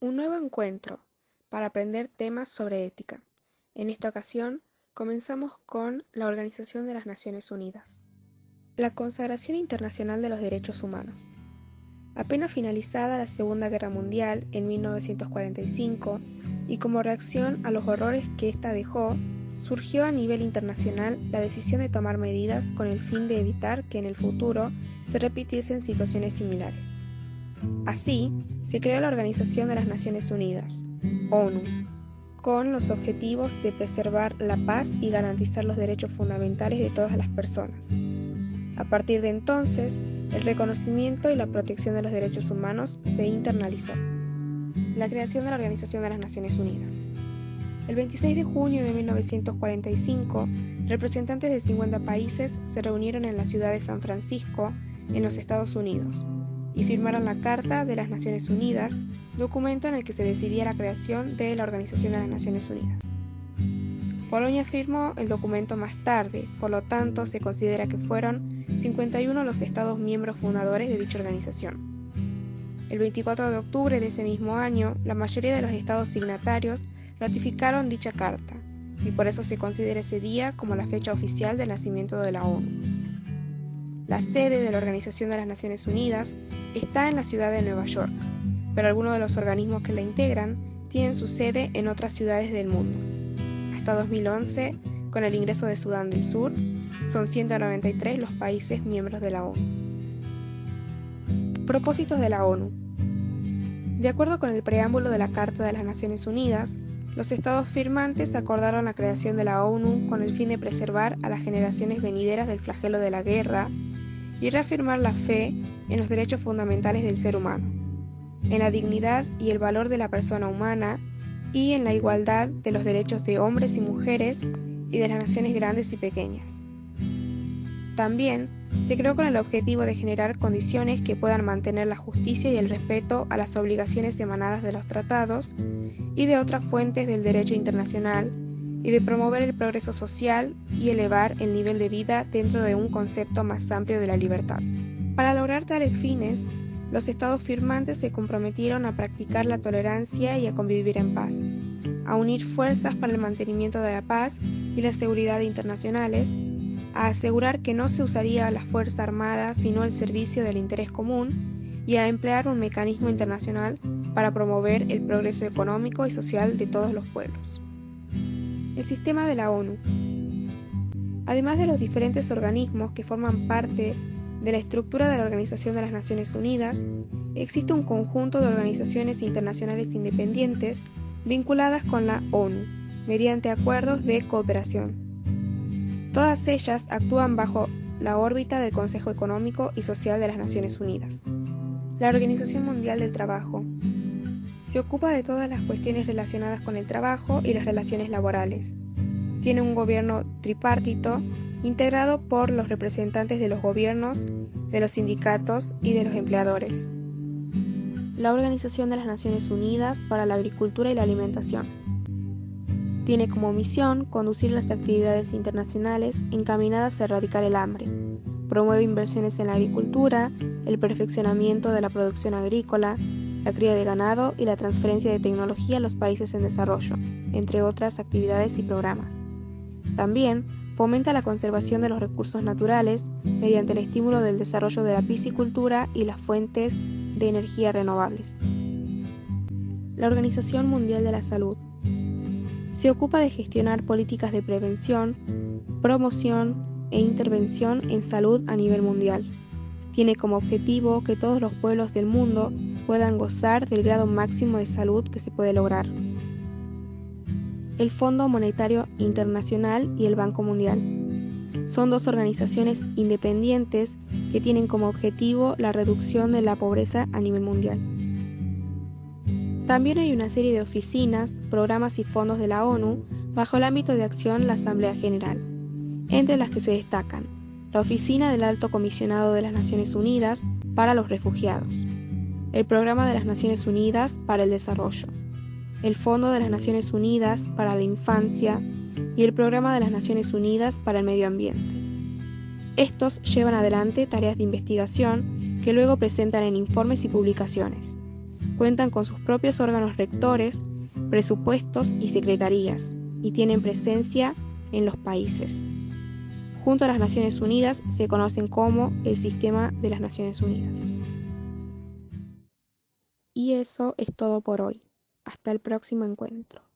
Un nuevo encuentro para aprender temas sobre ética. En esta ocasión, comenzamos con la Organización de las Naciones Unidas. La consagración internacional de los derechos humanos. Apenas finalizada la Segunda Guerra Mundial en 1945 y como reacción a los horrores que ésta dejó, surgió a nivel internacional la decisión de tomar medidas con el fin de evitar que en el futuro se repitiesen situaciones similares. Así, se creó la Organización de las Naciones Unidas, ONU, con los objetivos de preservar la paz y garantizar los derechos fundamentales de todas las personas. A partir de entonces, el reconocimiento y la protección de los derechos humanos se internalizó. La creación de la Organización de las Naciones Unidas. El 26 de junio de 1945, representantes de 50 países se reunieron en la ciudad de San Francisco, en los Estados Unidos, y firmaron la Carta de las Naciones Unidas, documento en el que se decidía la creación de la Organización de las Naciones Unidas. Polonia firmó el documento más tarde, por lo tanto se considera que fueron 51 los Estados miembros fundadores de dicha organización. El 24 de octubre de ese mismo año, la mayoría de los Estados signatarios ratificaron dicha carta, y por eso se considera ese día como la fecha oficial del nacimiento de la ONU. La sede de la Organización de las Naciones Unidas está en la ciudad de Nueva York, pero algunos de los organismos que la integran tienen su sede en otras ciudades del mundo. Hasta 2011, con el ingreso de Sudán del Sur, son 193 los países miembros de la ONU. Propósitos de la ONU. De acuerdo con el preámbulo de la Carta de las Naciones Unidas, los estados firmantes acordaron la creación de la ONU con el fin de preservar a las generaciones venideras del flagelo de la guerra y reafirmar la fe en los derechos fundamentales del ser humano, en la dignidad y el valor de la persona humana y en la igualdad de los derechos de hombres y mujeres y de las naciones grandes y pequeñas. También se creó con el objetivo de generar condiciones que puedan mantener la justicia y el respeto a las obligaciones emanadas de los tratados y de otras fuentes del derecho internacional y de promover el progreso social y elevar el nivel de vida dentro de un concepto más amplio de la libertad. Para lograr tales fines, los estados firmantes se comprometieron a practicar la tolerancia y a convivir en paz, a unir fuerzas para el mantenimiento de la paz y la seguridad internacionales, a asegurar que no se usaría la fuerza armada sino el servicio del interés común y a emplear un mecanismo internacional para promover el progreso económico y social de todos los pueblos. El sistema de la ONU. Además de los diferentes organismos que forman parte de la estructura de la Organización de las Naciones Unidas, existe un conjunto de organizaciones internacionales independientes vinculadas con la ONU, mediante acuerdos de cooperación. Todas ellas actúan bajo la órbita del Consejo Económico y Social de las Naciones Unidas. La Organización Mundial del Trabajo se ocupa de todas las cuestiones relacionadas con el trabajo y las relaciones laborales. Tiene un gobierno tripartito integrado por los representantes de los gobiernos, de los sindicatos y de los empleadores. La Organización de las Naciones Unidas para la Agricultura y la Alimentación. Tiene como misión conducir las actividades internacionales encaminadas a erradicar el hambre. Promueve inversiones en la agricultura, el perfeccionamiento de la producción agrícola, la cría de ganado y la transferencia de tecnología a los países en desarrollo, entre otras actividades y programas. También fomenta la conservación de los recursos naturales mediante el estímulo del desarrollo de la piscicultura y las fuentes de energía renovables. La Organización Mundial de la Salud se ocupa de gestionar políticas de prevención, promoción e intervención en salud a nivel mundial. Tiene como objetivo que todos los pueblos del mundo puedan gozar del grado máximo de salud que se puede lograr. El Fondo Monetario Internacional y el Banco Mundial son dos organizaciones independientes que tienen como objetivo la reducción de la pobreza a nivel mundial. También hay una serie de oficinas, programas y fondos de la ONU bajo el ámbito de acción la Asamblea General, entre las que se destacan la Oficina del Alto Comisionado de las Naciones Unidas para los Refugiados, el Programa de las Naciones Unidas para el Desarrollo, el Fondo de las Naciones Unidas para la Infancia y el Programa de las Naciones Unidas para el Medio Ambiente. Estos llevan adelante tareas de investigación que luego presentan en informes y publicaciones. Cuentan con sus propios órganos rectores, presupuestos y secretarías, y tienen presencia en los países. Junto a las Naciones Unidas se conocen como el Sistema de las Naciones Unidas. Y eso es todo por hoy. Hasta el próximo encuentro.